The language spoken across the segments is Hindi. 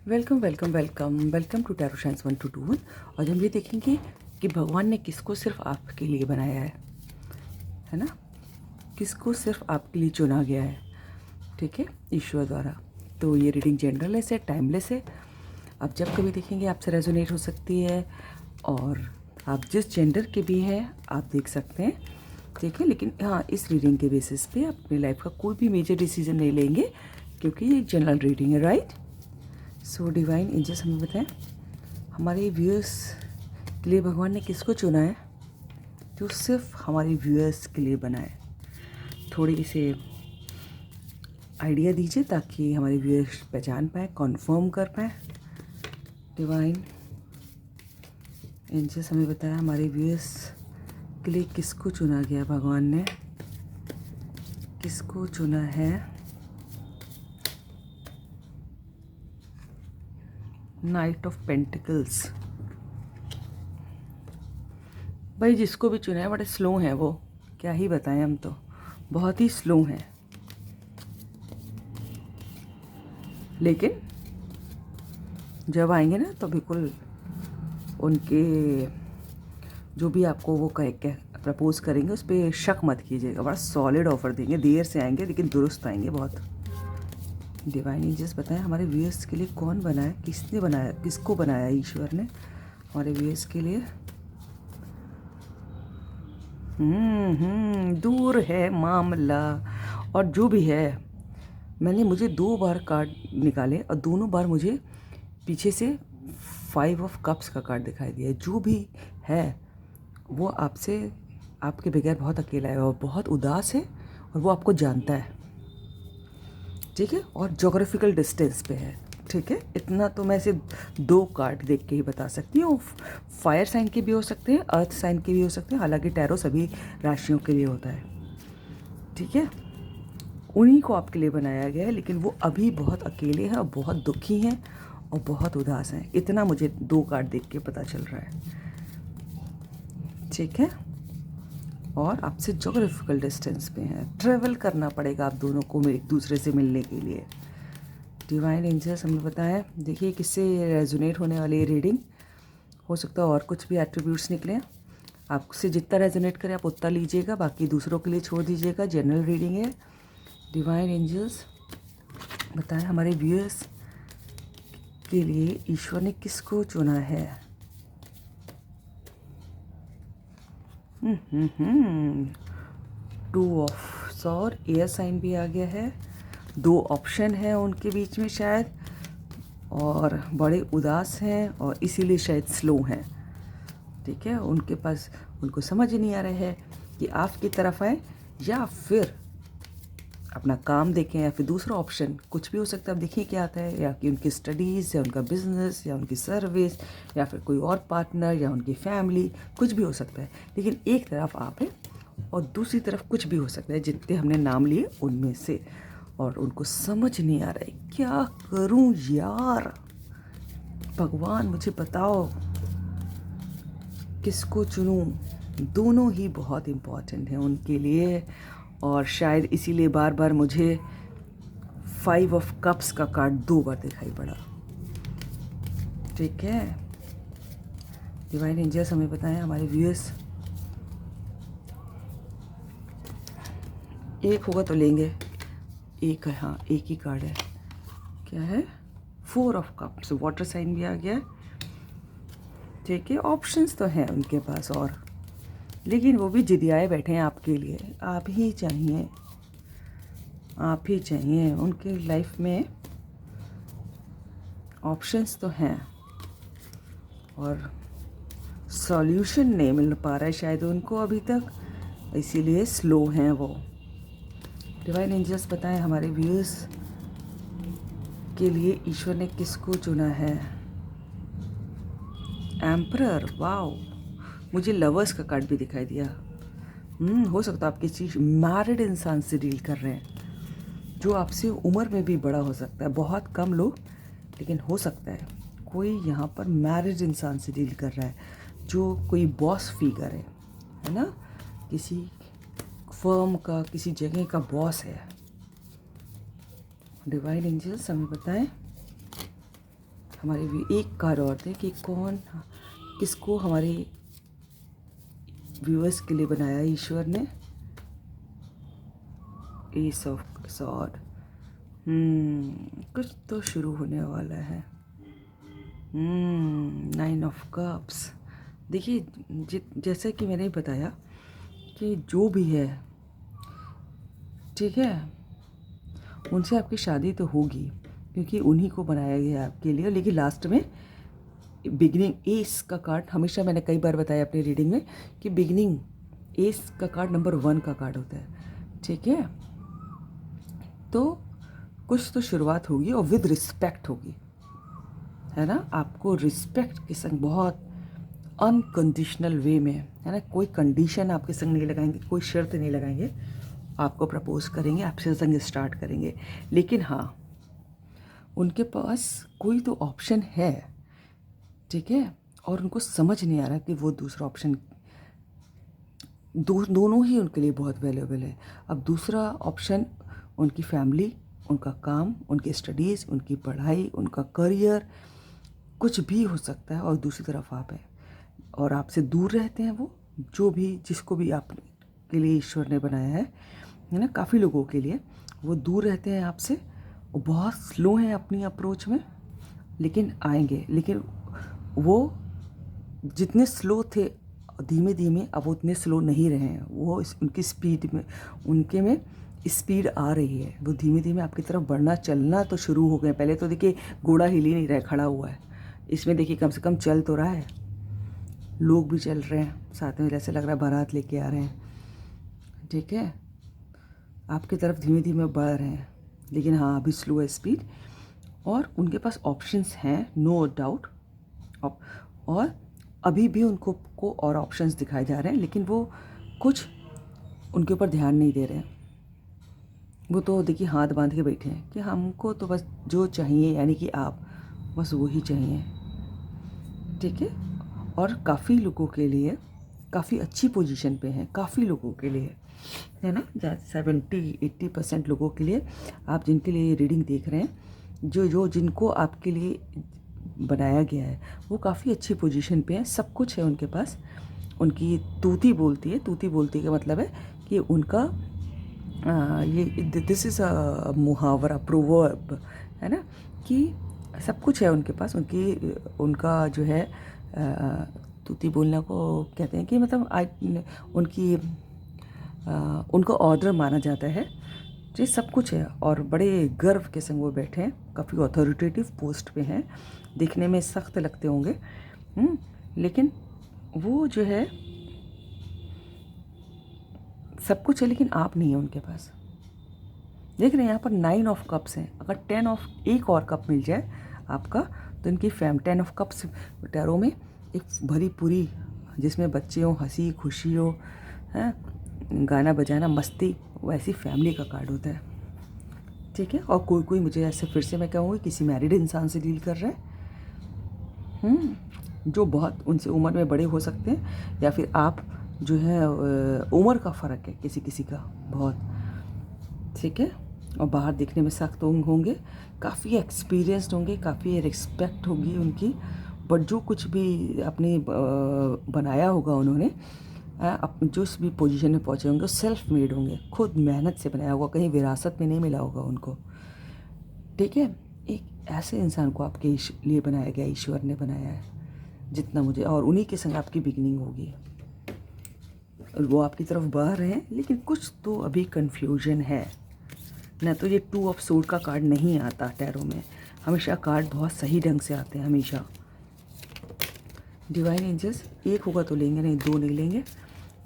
Welcome welcome welcome welcome to tarot science 1221। और हम ये देखेंगे कि भगवान ने किसको सिर्फ आपके लिए बनाया है ना। किसको सिर्फ आपके लिए चुना गया है, ठीक है, ईश्वर द्वारा। तो ये रीडिंग जनरलेस है, टाइमलेस है। आप जब कभी देखेंगे आपसे रेजोनेट हो सकती है, और आप जिस जेंडर के भी हैं आप देख सकते हैं, ठीक है। लेकिन हाँ, इस रीडिंग के बेसिस पे आप अपनी लाइफ का कोई भी मेजर डिसीजन नहीं लेंगे, क्योंकि ये एक जनरल रीडिंग है, राइट। सो डिवाइन एंजल्स हमें बताएं, हमारे व्यूअर्स के लिए भगवान ने किसको चुना है जो सिर्फ हमारे व्यूअर्स के लिए बना है। थोड़ी से आइडिया दीजिए ताकि हमारे व्यूअर्स पहचान पाए, कॉन्फर्म कर पाए। डिवाइन एंजल्स हमें बताया हमारे व्यूअर्स के लिए किसको चुना गया, भगवान ने किसको चुना है। Night of pentacles. भाई जिसको भी चुना है बड़े स्लो हैं वो, क्या ही बताएं, हम तो बहुत ही स्लो हैं। लेकिन जब आएंगे ना तो बिल्कुल उनके जो भी आपको वो कह प्रपोज करेंगे उस पर शक मत कीजिएगा, बड़ा सॉलिड ऑफर देंगे। देर से आएंगे लेकिन दुरुस्त आएंगे बहुत। डिवाइन एंजल्स बताएं हमारे व्यूअर्स के लिए कौन बनाया, किसने बनाया, किसको बनाया ईश्वर ने हमारे व्यूअर्स के लिए। दूर है मामला। और जो भी है, मुझे 2 बार कार्ड निकाले और दोनों बार मुझे पीछे से 5 ऑफ कप्स का कार्ड दिखाई दिया। जो भी है वो आपसे, आपके बगैर बहुत अकेला है और बहुत उदास है, और वो आपको जानता है, ठीक है, और जोग्राफिकल डिस्टेंस पे है, ठीक है। इतना तो मैं सिर्फ 2 कार्ड देख के ही बता सकती हूँ। फायर साइन के भी हो सकते हैं, अर्थ साइन के भी हो सकते हैं, हालांकि टैरो सभी राशियों के लिए होता है, ठीक है। उन्हीं को आपके लिए बनाया गया है, लेकिन वो अभी बहुत अकेले हैं और बहुत दुखी हैं और बहुत उदास हैं। इतना मुझे 2 कार्ड देख के पता चल रहा है, ठीक है। और आपसे जोग्राफिकल डिस्टेंस पे हैं, ट्रेवल करना पड़ेगा आप दोनों को एक दूसरे से मिलने के लिए। डिवाइन एंजल्स हमें बताएं, देखिए किससे रेजोनेट होने वाली रीडिंग। हो सकता है और कुछ भी एट्रीब्यूट्स निकले, आपसे जितना रेजोनेट करे आप उतना लीजिएगा, बाकी दूसरों के लिए छोड़ दीजिएगा। जनरल रीडिंग है। डिवाइन एंजल्स बताएं हमारे व्यूअर्स के लिए ईश्वर ने किसको चुना है। 2 ऑफ सॉर्ड, एयर साइन भी आ गया है। 2 ऑप्शन है उनके बीच में शायद, और बड़े उदास हैं और इसीलिए शायद स्लो हैं, ठीक है। उनके पास, उनको समझ नहीं आ रहा है कि आपकी तरफ आए या फिर अपना काम देखें, या फिर दूसरा ऑप्शन कुछ भी हो सकता है। अब देखिए क्या आता है, या कि उनकी स्टडीज़, या उनका बिजनेस, या उनकी सर्विस, या फिर कोई और पार्टनर, या उनकी फैमिली, कुछ भी हो सकता है। लेकिन एक तरफ आप हैं और दूसरी तरफ कुछ भी हो सकता है, जितने हमने नाम लिए उनमें से। और उनको समझ नहीं आ रहा है क्या करूं यार, भगवान मुझे बताओ किसको चुनूं। दोनों ही बहुत इम्पॉर्टेंट हैं उनके लिए, और शायद इसीलिए बार बार मुझे 5 ऑफ कप्स का कार्ड 2 बार दिखाई पड़ा, ठीक है। डिवाइन एंजल्स हमें बताएं हमारे व्यूअर्स, एक होगा तो लेंगे, एक है, हाँ एक ही कार्ड है। क्या है? 4 ऑफ कप्स, वाटर साइन भी आ गया है, ठीक है। ऑप्शंस तो हैं उनके पास और, लेकिन वो भी जिदियाए बैठे हैं आपके लिए। आप ही चाहिए, आप ही चाहिए। उनके लाइफ में ऑप्शंस तो हैं और सॉल्यूशन नहीं मिल पा रहा है शायद उनको अभी तक, इसीलिए स्लो हैं वो। डिवाइन एंजल्स बताएं हमारे व्यूअर्स के लिए ईश्वर ने किसको चुना है। एम्परर, वाओ, मुझे लवर्स का कार्ड भी दिखाई दिया। हो सकता है आप किसी मैरिड इंसान से डील कर रहे हैं जो आपसे उम्र में भी बड़ा हो सकता है, बहुत कम लोग, लेकिन हो सकता है कोई यहाँ पर मैरिड इंसान से डील कर रहा है जो कोई बॉस फिगर है ना, किसी फर्म का, किसी जगह का बॉस है। डिवाइन एंजल्स हमें बताएं हमारे एक कार्ड और थे कि कौन किसको हमारे व्यूअर्स के लिए बनाया ईश्वर ने। एस ऑफ सॉर्ड, कुछ तो शुरू होने वाला है। Nine of cups. देखिए जैसे कि मैंने बताया कि जो भी है, ठीक है, उनसे आपकी शादी तो होगी क्योंकि उन्हीं को बनाया गया है आपके लिए। लेकिन लास्ट में बिगिनिंग एस का कार्ड, हमेशा मैंने कई बार बताया अपनी रीडिंग में कि बिगिनिंग एस का कार्ड नंबर 1 का कार्ड होता है, ठीक है। तो कुछ तो शुरुआत होगी और विद रिस्पेक्ट होगी, है ना। आपको रिस्पेक्ट के संग बहुत अनकंडीशनल वे में, है ना, कोई कंडीशन आपके संग नहीं लगाएंगे, कोई शर्त नहीं लगाएंगे, आपको प्रपोज करेंगे, आपसे संग स्टार्ट करेंगे। लेकिन हाँ, उनके पास कोई तो ऑप्शन है, ठीक है, और उनको समझ नहीं आ रहा कि वो दूसरा ऑप्शन दोनों ही उनके लिए बहुत वैल्यूएबल है। अब दूसरा ऑप्शन उनकी फैमिली, उनका काम, उनकी स्टडीज़, उनकी पढ़ाई, उनका करियर, कुछ भी हो सकता है। और दूसरी तरफ आप हैं और आपसे दूर रहते हैं वो, जो भी जिसको भी आप के लिए ईश्वर ने बनाया है ना। काफ़ी लोगों के लिए वो दूर रहते हैं आपसे, वो बहुत स्लो हैं अपनी अप्रोच में, लेकिन आएंगे। लेकिन वो जितने स्लो थे धीमे धीमे अब वो उतने स्लो नहीं रहे हैं। वो उनकी स्पीड में, उनके में स्पीड आ रही है। वो धीमे धीमे आपकी तरफ बढ़ना, चलना तो शुरू हो गए। पहले तो देखिए घोड़ा हिल ही नहीं रहा है, खड़ा हुआ है। इसमें देखिए कम से कम चल तो रहा है, लोग भी चल रहे हैं साथ में, जैसे लग रहा है बारात लेके आ रहे हैं, ठीक है। आपकी तरफ धीमे धीमे बढ़ रहे हैं, लेकिन हाँ अभी स्लो है स्पीड। और उनके पास ऑप्शंस हैं, नो डाउट। और अभी भी उनको को और ऑप्शंस दिखाए जा रहे हैं, लेकिन वो कुछ उनके ऊपर ध्यान नहीं दे रहे हैं। वो तो देखिए हाथ बांध के बैठे हैं कि हमको तो बस जो चाहिए, यानी कि आप, बस वही चाहिए, ठीक है। और काफ़ी लोगों के लिए काफ़ी अच्छी पोजीशन पे हैं, काफ़ी लोगों के लिए, है ना। 70-80% लोगों के लिए, आप जिनके लिए रीडिंग देख रहे हैं, जो जिनको आपके लिए बनाया गया है, वो काफ़ी अच्छी पोजीशन पे हैं, सब कुछ है उनके पास। उनकी तूती बोलती है, तूती बोलती का मतलब है कि उनका ये दिस इज़ अ मुहावरा, प्रोवर्ब, है ना, कि सब कुछ है उनके पास। उनका जो है तूती बोलना को कहते हैं कि मतलब उनका ऑर्डर माना जाता है। ये सब कुछ है और बड़े गर्व के संग वो बैठे हैं, काफ़ी अथॉरिटेटिव पोस्ट पे हैं, दिखने में सख्त लगते होंगे, लेकिन वो जो है सब कुछ है, लेकिन आप नहीं है उनके पास। देख रहे हैं यहाँ पर 9 ऑफ कप्स हैं। अगर 10 ऑफ एक और कप मिल जाए आपका, तो इनकी 10 ऑफ कप्स टैरो में एक भरी पूरी, जिसमें बच्चे हो, हंसी खुशी हो, हैं, गाना बजाना, मस्ती, वैसी फैमिली का कार्ड होता है, ठीक है। और कोई मुझे ऐसे, फिर से मैं कहूँगी, किसी मैरिड इंसान से डील कर रहे हैं, जो बहुत उनसे उम्र में बड़े हो सकते हैं, या फिर आप जो है उम्र का फ़र्क है किसी किसी का बहुत, ठीक है। और बाहर दिखने में सख्त होंगे, काफ़ी एक्सपीरियंस्ड होंगे, काफ़ी रिस्पेक्ट होगी उनकी, बट जो कुछ भी अपने बनाया होगा उन्होंने, जो भी पोजीशन में पहुँचे होंगे, सेल्फ मेड होंगे, खुद मेहनत से बनाया होगा, कहीं विरासत में नहीं मिला होगा उनको, ठीक है। एक ऐसे इंसान को आपके लिए बनाया गया, ईश्वर ने बनाया है, जितना मुझे, और उन्हीं के संग आपकी बिगिनिंग होगी। वो आपकी तरफ बढ़ रहे हैं, लेकिन कुछ तो अभी कन्फ्यूजन है ना। तो ये 2 ऑफ सोर्ड का कार्ड नहीं आता टैरो में, हमेशा कार्ड बहुत सही ढंग से आते हैं, हमेशा। डिवाइन एंजल्स एक होगा तो लेंगे, नहीं 2 नहीं लेंगे।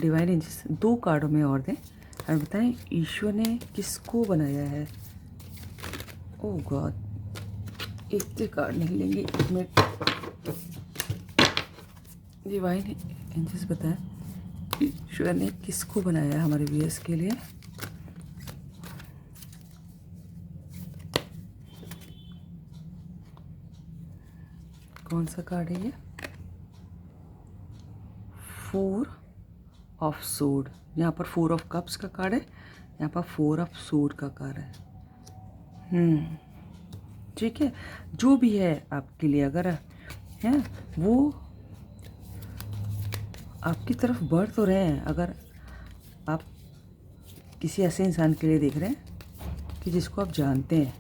डिवाइन एंजल्स 2 कार्डों में और दें और बताएं ईश्वर ने किसको बनाया है। ओह गॉड, एक से कार्ड नहीं लेंगे, एक मिनट। डिवाइन एंजल्स बताएं ईश्वर ने किसको बनाया है हमारे व्यूअर्स के लिए। कौन सा कार्ड है ये? 4 ऑफ सोर्ड। यहाँ पर 4 ऑफ कप्स का कार्ड है, यहाँ पर 4 ऑफ सोर्ड का कार्ड है, ठीक है, जो भी है आपके लिए अगर है वो आपकी तरफ बढ़ तो रहे हैं। अगर आप किसी ऐसे इंसान के लिए देख रहे हैं कि जिसको आप जानते हैं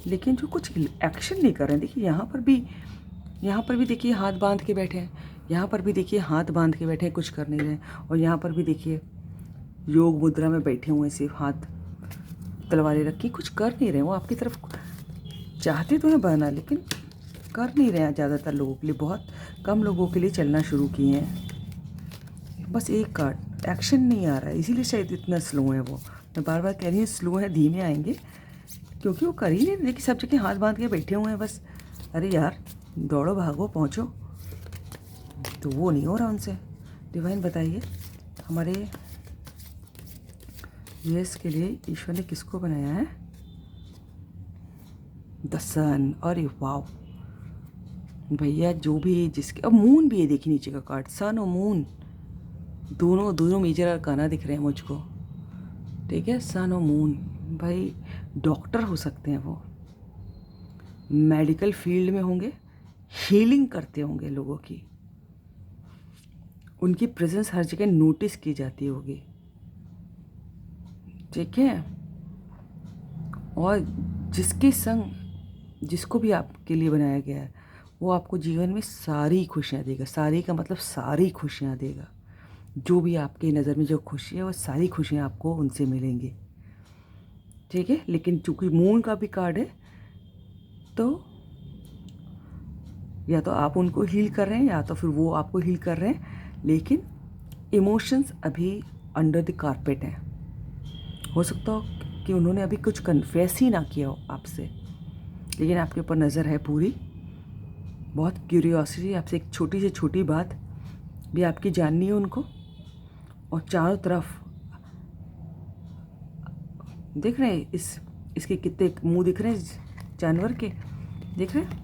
लेकिन जो कुछ एक्शन नहीं कर रहे हैं। देखिए यहाँ पर भी देखिए हाथ बांध के बैठे हैं, यहाँ पर भी देखिए हाथ बांध के बैठे हैं, कुछ कर नहीं रहे हैं। और यहाँ पर भी देखिए योग मुद्रा में बैठे हुए हैं, सिर्फ हाथ तलवारें रखी, कुछ कर नहीं रहे हैं। वो आपकी तरफ चाहते तो हैं बढ़ना, लेकिन कर नहीं रहे हैं। ज़्यादातर लोगों के लिए, बहुत कम लोगों के लिए चलना शुरू किए हैं। बस एक कार्ड एक्शन नहीं आ रहा है, इसीलिए शायद इतना स्लो है वो। मैं बार बार कह रही हूँ स्लो है, धीमे आएंगे, क्योंकि वो कर ही नहीं। देखिए सब जगह हाथ बांध के बैठे हुए हैं बस। अरे यार दौड़ो भागो पहुँचो, तो वो नहीं हो रहा उनसे। डिवाइन बताइए हमारे यूएस के लिए ईश्वर ने किसको बनाया है? द सन। अरे वाव भैया, जो भी जिसके, अब मून भी है, देखिए नीचे का कार्ड, सन और मून दोनों मेजर अरकाना दिख रहे हैं मुझको। ठीक है, सन और मून। भाई डॉक्टर हो सकते हैं वो, मेडिकल फील्ड में होंगे, हीलिंग करते होंगे लोगों की, उनकी प्रेजेंस हर जगह नोटिस की जाती होगी। ठीक है, और जिसके संग जिसको भी आपके लिए बनाया गया है वो आपको जीवन में सारी खुशियाँ देगा। सारी का मतलब सारी खुशियाँ देगा। जो भी आपकी नज़र में जो खुशी है वो सारी खुशियाँ आपको उनसे मिलेंगी। ठीक है, लेकिन चूंकि मून का भी कार्ड है तो या तो आप उनको हील कर रहे हैं या तो फिर वो आपको हील कर रहे हैं, लेकिन इमोशंस अभी अंडर द कारपेट हैं। हो सकता हो कि उन्होंने अभी कुछ कन्फेस ही ना किया हो आपसे, लेकिन आपके ऊपर नज़र है पूरी। बहुत क्यूरियोसिटी, आपसे एक छोटी से छोटी बात भी आपकी जाननी है उनको। और चारों तरफ देख रहे हैं इसके कितने मुंह दिख रहे हैं जानवर के, देख रहे हैं,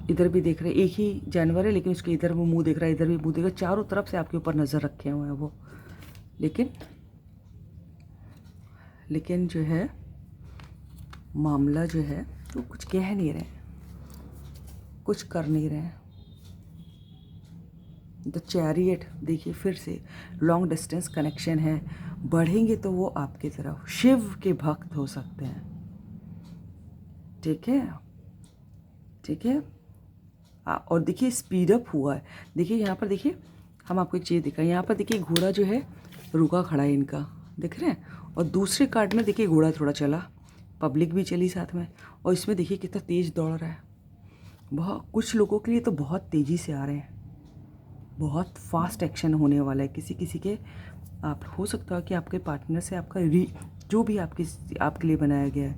इधर भी देख रहे हैं, एक ही जानवर है लेकिन उसके इधर वो मुंह दिख रहा है, इधर भी मुंह दिख रहा है, चारों तरफ से आपके ऊपर नज़र रखे हुए हैं वो। लेकिन जो है मामला जो है वो कुछ कह नहीं रहे, कुछ कर नहीं रहे। द चैरियट देखिए फिर से लॉन्ग डिस्टेंस कनेक्शन है, बढ़ेंगे तो वो आपकी तरफ शिव के भक्त हो सकते हैं। ठीक है, ठीक है। और देखिए स्पीड अप हुआ है। देखिए यहाँ पर देखिए, हम आपको एक चीज़ दिखाएं, यहाँ पर देखिए घोड़ा जो है रुका खड़ा है इनका, दिख रहे हैं। और दूसरे कार्ड में देखिए घोड़ा थोड़ा चला, पब्लिक भी चली साथ में, और इसमें देखिए कितना तेज़ दौड़ रहा है। बहुत कुछ लोगों के लिए तो बहुत तेज़ी से आ रहे हैं, बहुत फास्ट एक्शन होने वाला है। किसी के आप हो सकता है कि आपके पार्टनर से आपका जो भी आपके लिए बनाया गया है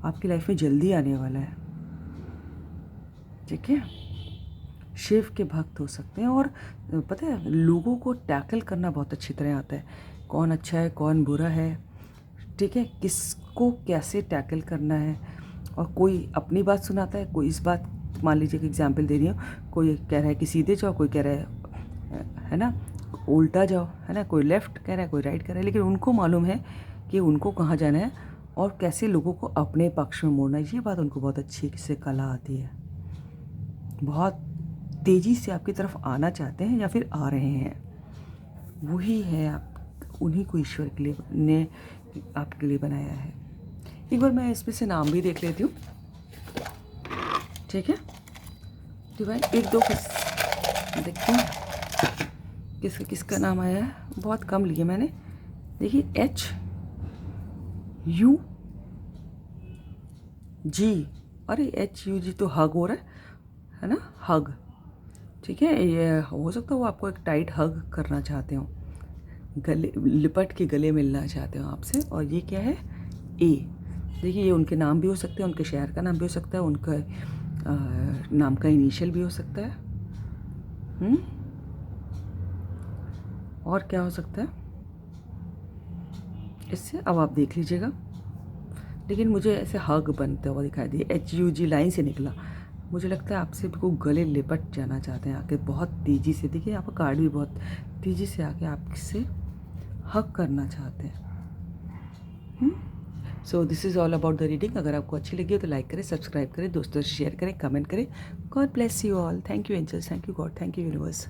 आपकी लाइफ में जल्दी आने वाला है। ठीक है, शिव के भक्त हो सकते हैं। और पता है लोगों को टैकल करना बहुत अच्छी तरह आता है, कौन अच्छा है कौन बुरा है, ठीक है, किसको कैसे टैकल करना है। और कोई अपनी बात सुनाता है, कोई इस बात, मान लीजिए कि एग्जांपल दे रही हूँ, कोई कह रहा है कि सीधे जाओ, कोई कह रहा है ना उल्टा जाओ, है ना, कोई लेफ़्ट कह रहा है, कोई राइट कह रहा है, लेकिन उनको मालूम है कि उनको कहाँ जाना है और कैसे लोगों को अपने पक्ष में मोड़ना है। ये बात उनको बहुत अच्छी से कला आती है, बहुत तेज़ी से आपकी तरफ आना चाहते हैं या फिर आ रहे हैं। वही है, आप उन्हीं को ईश्वर के लिए ने आपके लिए बनाया है। एक बार मैं इसमें से नाम भी देख लेती हूँ। ठीक है डिवाइन, एक दो देखती हूँ किसका नाम आया है। बहुत कम लिए मैंने, देखिए HUG, अरे HUG तो हग हो रहा है ना, हग। ठीक है, ये हो सकता है वो आपको एक टाइट हग करना चाहते हो, गले लिपट के गले मिलना चाहते हो आपसे। और ये क्या है, A। देखिए ये उनके नाम भी हो सकते हैं, उनके शहर का नाम भी हो सकता है, उनका नाम का इनिशियल भी हो सकता है। और क्या हो सकता है इससे, अब आप देख लीजिएगा। लेकिन मुझे ऐसे हग बनते हुआ दिखाई दिए, HUG लाइन से निकला। मुझे लगता है आपसे को गले लिपट जाना चाहते हैं आके बहुत तेज़ी से। देखिए यहाँ पर कार्ड भी बहुत तेज़ी से आके आपसे हग करना चाहते हैं। So this is all about the reading. अगर आपको अच्छी लगी हो तो लाइक करें, सब्सक्राइब करें, दोस्तों से शेयर करें, कमेंट करें। God bless you all. Thank you angels, thank you God, thank you universe.